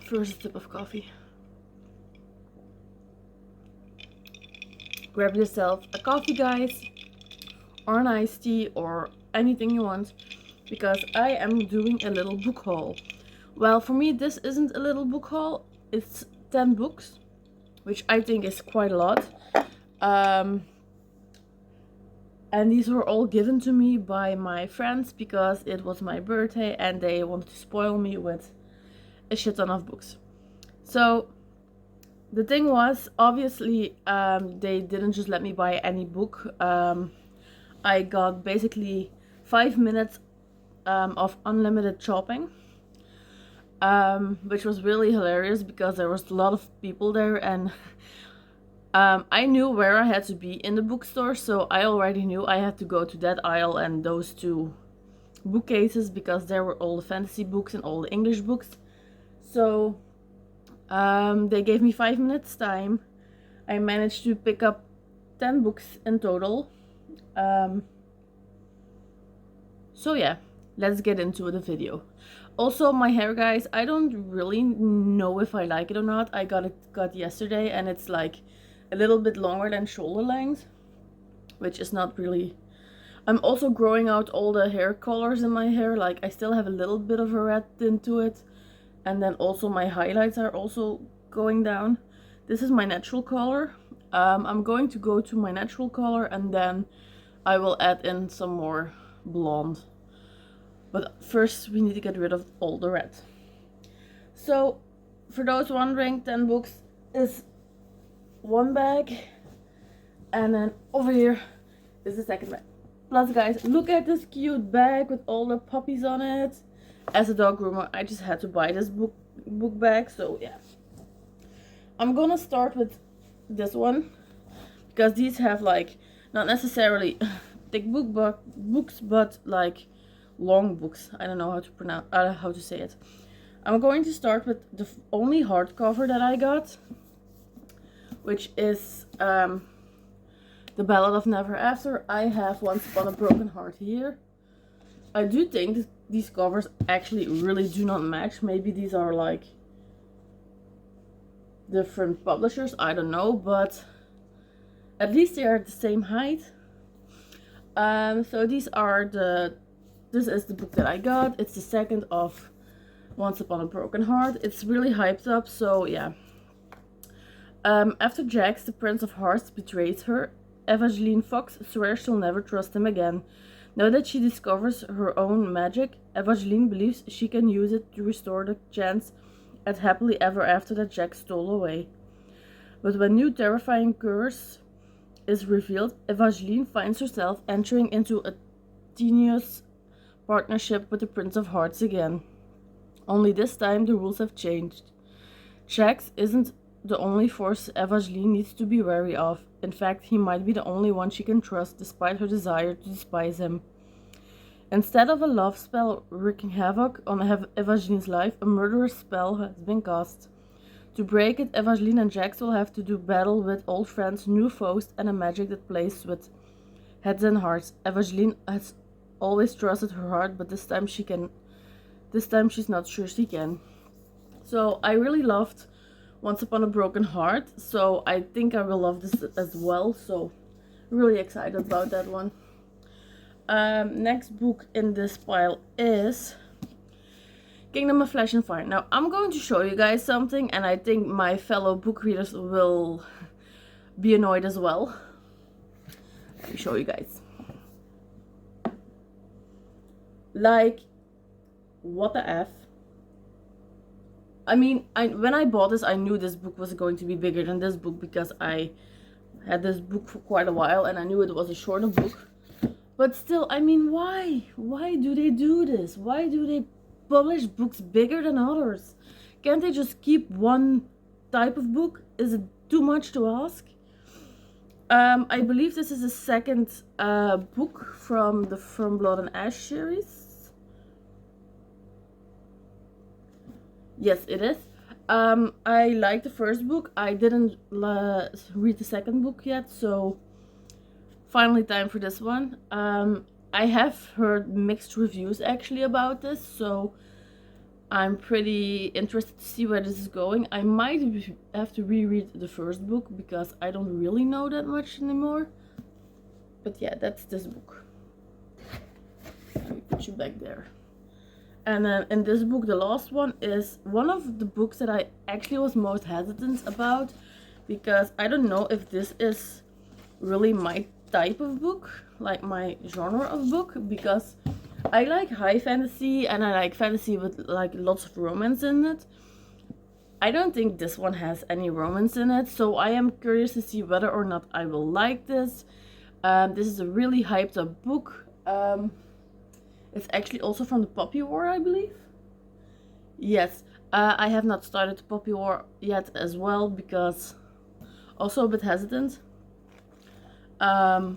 First sip of coffee. Grab yourself a coffee, guys, or an iced tea, or anything you want, because I am doing a little book haul. Well, for me, this isn't a little book haul. It's 10 books, which I think is quite a lot. And these were all given to me by my friends because it was my birthday and they wanted to spoil me with a shit ton of books. So the thing was, obviously, they didn't just let me buy any book. I got basically 5 minutes of unlimited shopping, which was really hilarious because there was a lot of people there, and I knew where I had to be in the bookstore, so I already knew I had to go to that aisle and those two bookcases because there were all the fantasy books and all the English books. So they gave me 5 minutes time. I managed to pick up 10 books in total. So yeah, let's get into the video. Also, my hair, guys, I don't really know if I like it or not. I got it cut yesterday and it's like a little bit longer than shoulder length, which is not really... I'm also growing out all the hair colors in my hair. Like, I still have a little bit of a red tint to it, and then also my highlights are also going down. This is my natural color. I'm going to go to my natural color and then I will add in some more blonde, but first we need to get rid of all the red. So for those wondering, 10 books is one bag, and then over here is the second bag. Plus, guys, look at this cute bag with all the puppies on it. As a dog groomer, I just had to buy this book bag, so yeah. I'm gonna start with this one because these have like not necessarily thick books, but like long books. I don't know how to pronounce how to say it. I'm going to start with the only hardcover that I got, which is The Ballad of Never After. I have Once Upon a Broken Heart here. I do think that these covers actually really do not match. Maybe these are like different publishers, I don't know, but at least they are the same height. So this is the book that I got. It's the second of Once Upon a Broken Heart. It's really hyped up, so yeah. After Jax, the Prince of Hearts, betrays her, Evangeline Fox swears she'll never trust him again. Now that she discovers her own magic, Evangeline believes she can use it to restore the chance at happily ever after that Jax stole away. But when new terrifying curse is revealed, Evangeline finds herself entering into a tenuous partnership with the Prince of Hearts again. Only this time the rules have changed. Jax isn't the only force Evangeline needs to be wary of. In fact, he might be the only one she can trust despite her desire to despise him. Instead of a love spell wreaking havoc on Evangeline's life, a murderous spell has been cast. To break it, Evangeline and Jax will have to do battle with old friends, new foes, and a magic that plays with heads and hearts. Evangeline has always trusted her heart, but this time she's not sure she can. So I really loved Once Upon a Broken Heart, so I think I will love this as well, so really excited about that one. Next book in this pile is Kingdom of Flesh and Fire. Now I'm going to show you guys something, and I think my fellow book readers will be annoyed as well. Let me show you guys. Like, what the F? I mean, when I bought this, I knew this book was going to be bigger than this book because I had this book for quite a while and I knew it was a shorter book. But still, I mean, why? Why do they do this? Why do they publish books bigger than others? Can't they just keep one type of book? Is it too much to ask? I believe this is the second book from the From Blood and Ash series. Yes, it is. I like the first book. I didn't read the second book yet, so finally time for this one. I have heard mixed reviews actually about this, so I'm pretty interested to see where this is going. I might have to reread the first book because I don't really know that much anymore. But yeah, that's this book. Let me put you back there. And then in this book, the last one is one of the books that I actually was most hesitant about, because I don't know if this is really my type of book, like my genre of book, because I like high fantasy and I like fantasy with like lots of romance in it. I don't think this one has any romance in it, so I am curious to see whether or not I will like this. This is a really hyped up book. It's actually also from the Poppy War, I believe. Yes, I have not started the Poppy War yet as well, because also a bit hesitant. I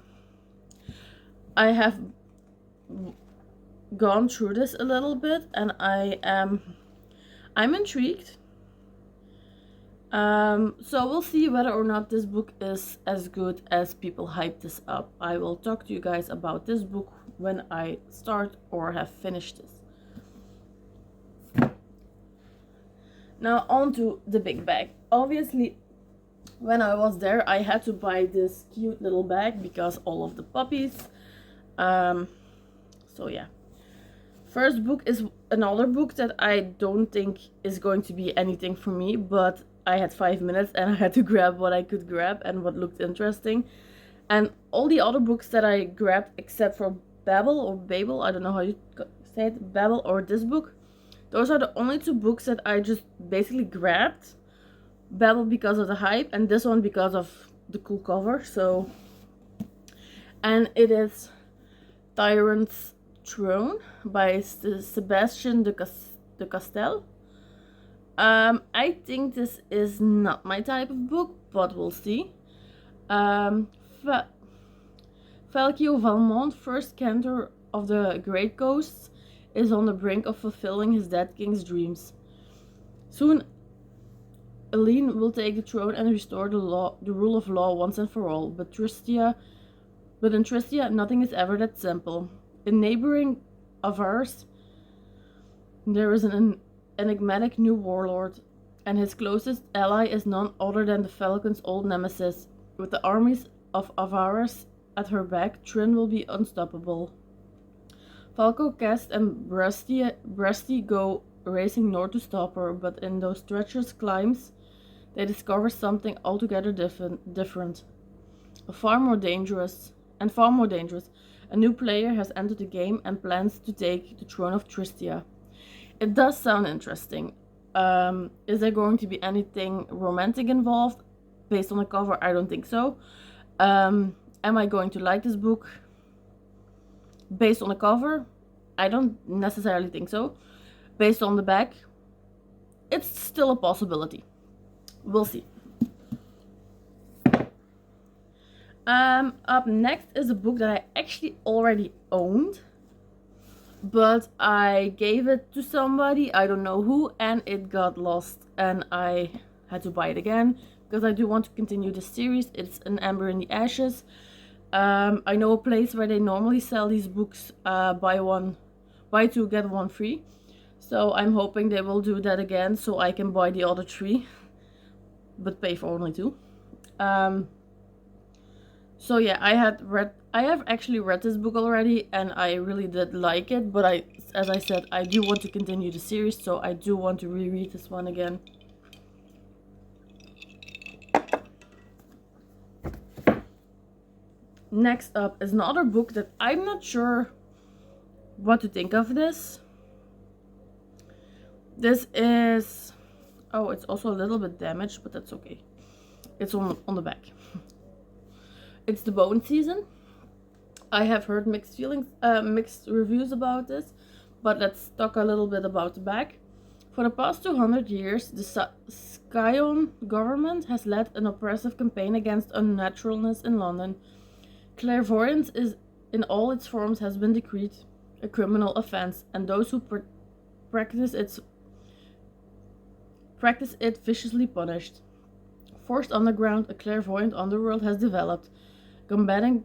have gone through this a little bit and I'm intrigued. So we'll see whether or not this book is as good as people hype this up. I will talk to you guys about this book when I start or have finished this. Now on to the big bag. Obviously, when I was there, I had to buy this cute little bag because all of the puppies. So yeah. First book is another book that I don't think is going to be anything for me, but I had 5 minutes and I had to grab what I could grab and what looked interesting. And all the other books that I grabbed, except for Babel, I don't know how you say it, Babel or this book, those are the only two books that I just basically grabbed. Babel because of the hype and this one because of the cool cover. So, and it is Tyrant's Throne by Sebastian de Castel. I think this is not my type of book, but we'll see. Valkio Valmont, first cantor of the Great Ghosts, is on the brink of fulfilling his dead king's dreams. Soon, Aline will take the throne and restore the rule of law once and for all. But in Tristia, nothing is ever that simple. In neighboring Avars, there is an enigmatic new warlord, and his closest ally is none other than the Falcon's old nemesis. With the armies of Avars at her back, Trin will be unstoppable. Falco, Cast, and Breasty go racing north to stop her, but in those treacherous climbs, they discover something altogether different. Far more dangerous. A new player has entered the game and plans to take the throne of Tristia. It does sound interesting. Is there going to be anything romantic involved? Based on the cover, I don't think so. Am I going to like this book? Based on the cover, I don't necessarily think so. Based on the back, it's still a possibility. We'll see. Up next is a book that I actually already owned, but I gave it to somebody, I don't know who, and it got lost and I had to buy it again because I do want to continue the series. It's An Ember in the Ashes. I know a place where they normally sell these books, buy two get one free. So I'm hoping they will do that again so I can buy the other 3, but pay for only 2. So yeah, I have actually read this book already and I really did like it, but as I said, I do want to continue the series, so I do want to reread this one again. Next up is another book that I'm not sure what to think of this. This is, oh, it's also a little bit damaged, but that's okay. It's on the back. It's The Bone Season. I have heard mixed reviews about this, but let's talk a little bit about the back. For the past 200 years, the Scion government has led an oppressive campaign against unnaturalness in London. Clairvoyance in all its forms has been decreed a criminal offense, and those who practice it viciously punished. Forced underground, a clairvoyant underworld has developed, combating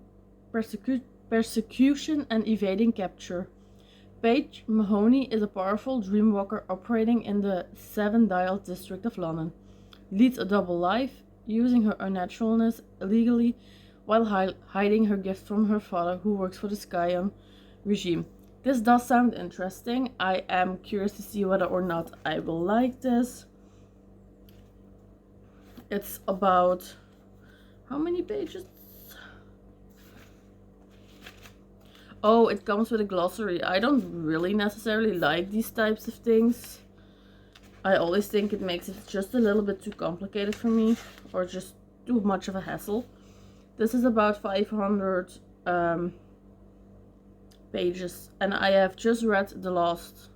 persecution and evading capture. Paige Mahoney is a powerful dreamwalker operating in the Seven Dial district of London. Leads a double life, using her unnaturalness illegally while hiding her gift from her father, who works for the Scion regime. This does sound interesting. I am curious to see whether or not I will like this. It's about how many pages? Oh, it comes with a glossary. I don't really necessarily like these types of things. I always think it makes it just a little bit too complicated for me, or just too much of a hassle. This is about 500 pages, and I have just read the last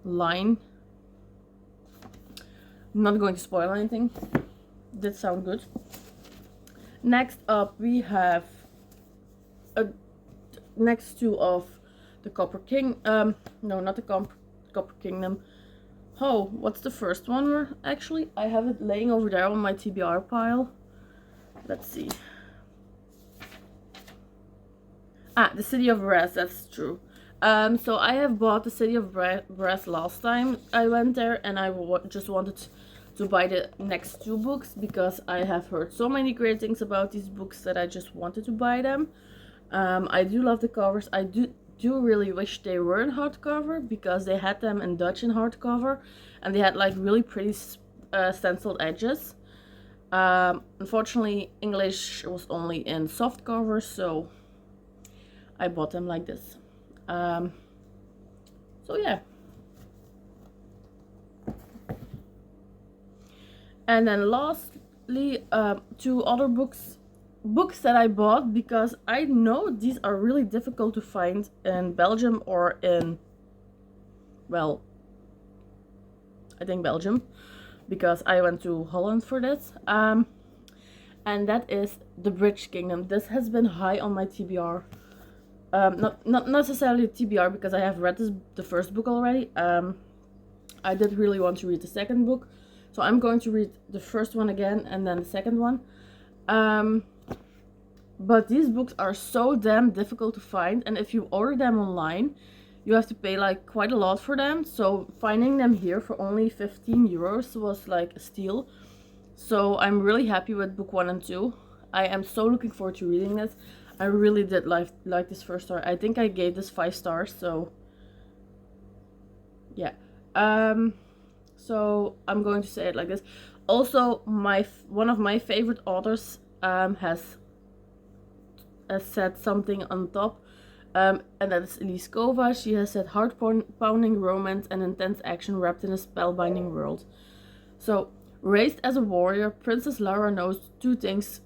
line. I'm not going to spoil anything. Did sound good. Next up, we have next two of the Copper King. No, not the Copper Kingdom. Oh, what's the first one? Actually, I have it laying over there on my TBR pile. Let's see. The City of Brass, that's true. So I have bought the City of Brass last time I went there, and I just wanted to buy the next two books because I have heard so many great things about these books that I just wanted to buy them. I do love the covers. I do really wish they were in hardcover because they had them in Dutch in hardcover, and they had like really pretty stenciled edges. Unfortunately, English was only in soft cover, so I bought them like this. So yeah. And then lastly, two other books that I bought because I know these are really difficult to find in Belgium or in, well, I think Belgium, because I went to Holland for this. And that is The Bridge Kingdom. This has been high on my TBR. Not necessarily TBR because I have read the first book already. I did really want to read the second book, so I'm going to read the first one again and then the second one. But these books are so damn difficult to find, and if you order them online, you have to pay like quite a lot for them. So finding them here for only 15 euros was like a steal. So I'm really happy with book 1 and 2. I am so looking forward to reading this. I really did like this first story. I think I gave this 5 stars, so yeah. So I'm going to say it like this. Also, one of my favorite authors has said something on top, and that is Elise Kova. She has said heart-pounding romance and intense action wrapped in a spellbinding world. So, raised as a warrior, Princess Lara knows two things.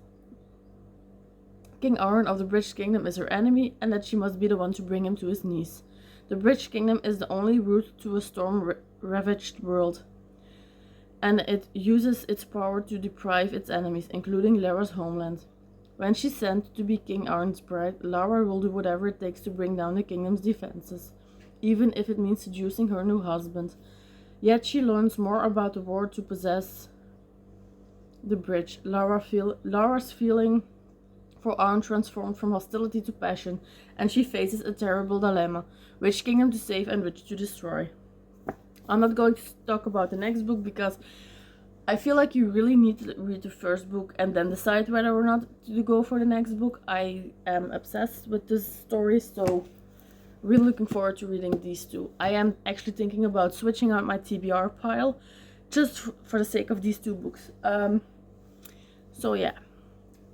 King Arn of the Bridge Kingdom is her enemy, and that she must be the one to bring him to his knees. The Bridge Kingdom is the only route to a storm-ravaged world, and it uses its power to deprive its enemies, including Lara's homeland. When she's sent to be King Arn's bride, Lara will do whatever it takes to bring down the kingdom's defenses, even if it means seducing her new husband. Yet she learns more about the war to possess the bridge. Lara's feeling for Arn transformed from hostility to passion, and she faces a terrible dilemma: which kingdom to save and which to destroy. I'm not going to talk about the next book because I feel like you really need to read the first book and then decide whether or not to go for the next book. I am obsessed with this story, so really looking forward to reading these two. I am actually thinking about switching out my TBR pile just for the sake of these two books. So yeah.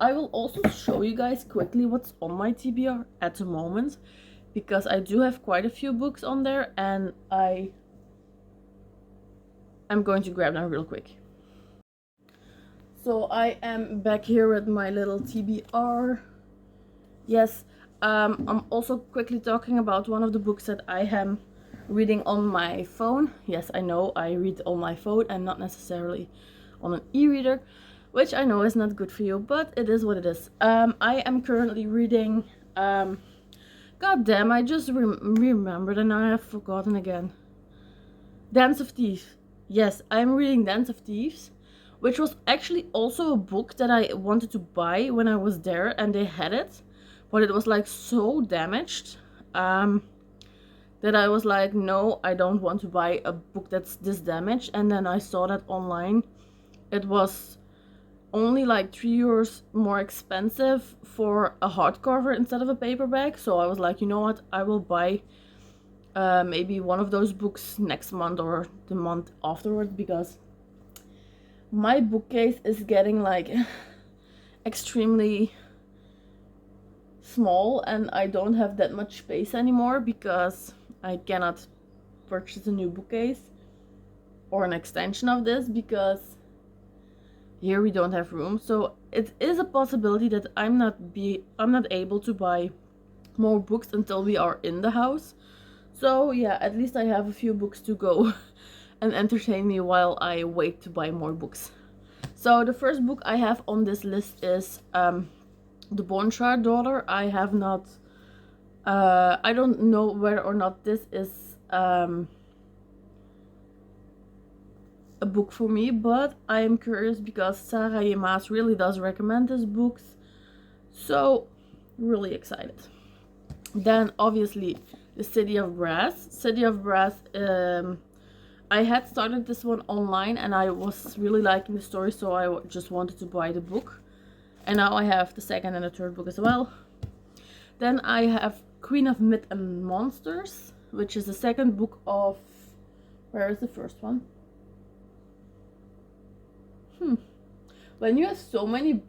I will also show you guys quickly what's on my TBR at the moment, because I do have quite a few books on there, and I'm going to grab them real quick. So I am back here with my little TBR. Yes, I'm also quickly talking about one of the books that I am reading on my phone. Yes, I know I read on my phone and not necessarily on an e-reader, which I know is not good for you, but it is what it is. I am currently reading, god damn, I just remembered and now I have forgotten again. Dance of Thieves. Yes, I'm reading Dance of Thieves, which was actually also a book that I wanted to buy when I was there, and they had it, but it was like so damaged. that I was like, no, I don't want to buy a book that's this damaged. And then I saw that online it was only like €3 more expensive for a hardcover instead of a paperback. So I was like, you know what, I will buy maybe one of those books next month or the month afterwards, because my bookcase is getting like extremely small and I don't have that much space anymore, because I cannot purchase a new bookcase or an extension of this because here we don't have room. So it is a possibility that I'm not able to buy more books until we are in the house. So yeah, at least I have a few books to go and entertain me while I wait to buy more books. So the first book I have on this list is The Boneshire Daughter. I have not I don't know whether or not this is a book for me, but I am curious because Sarah Yemaas really does recommend these books, so really excited. Then obviously The City of Brass. City of Brass, I had started this one online and I was really liking the story, so I just wanted to buy the book. And now I have the second and the third book as well. Then I have Queen of Myth and Monsters, which is the second book of... Where is the first one? When you have so many...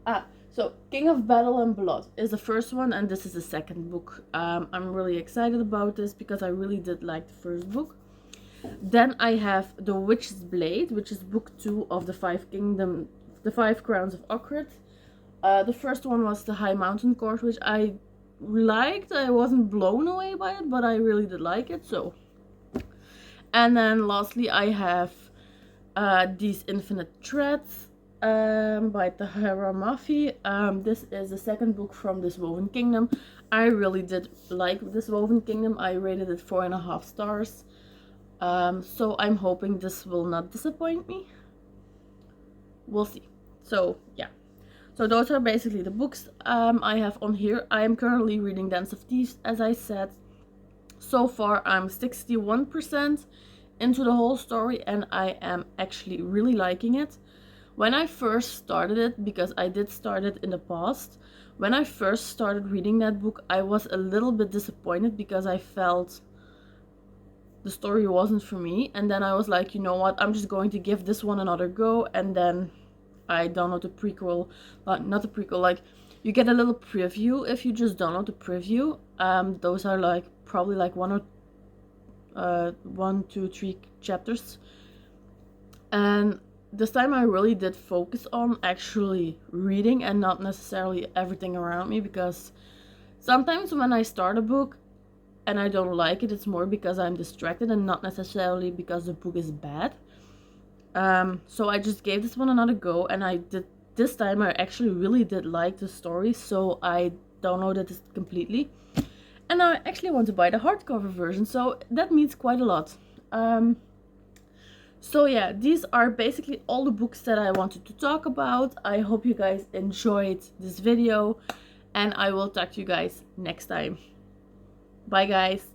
So King of Battle and Blood is the first one, and this is the second book. I'm really excited about this because I really did like the first book. Then I have The Witch's Blade, which is book 2 of the Five Crowns of Occult. The first one was The High Mountain Court, which I liked. I wasn't blown away by it, but I really did like it. So, and then lastly I have These Infinite Threads by Tahara Mafi. This is the second book from This Woven Kingdom. I really did like This Woven Kingdom. I rated it 4.5 stars. So I'm hoping this will not disappoint me. We'll see. So yeah. So those are basically the books I have on here. I am currently reading Dance of Thieves, as I said. So far I'm 61% into the whole story and I am actually really liking it. When I first started it, because I did start it in the past, when I first started reading that book, I was a little bit disappointed because I felt the story wasn't for me. And then I was like, you know what, I'm just going to give this one another go. And then I download the prequel, not the prequel, like you get a little preview if you just download the preview. Those are like probably like 1, 2, 3 chapters. And this time I really did focus on actually reading and not necessarily everything around me, because sometimes when I start a book and I don't like it, it's more because I'm distracted and not necessarily because the book is bad. So I just gave this one another go, and this time I actually really did like the story, so I downloaded it completely. And now I actually want to buy the hardcover version, so that means quite a lot. So yeah, these are basically all the books that I wanted to talk about. I hope you guys enjoyed this video, and I will talk to you guys next time. Bye guys.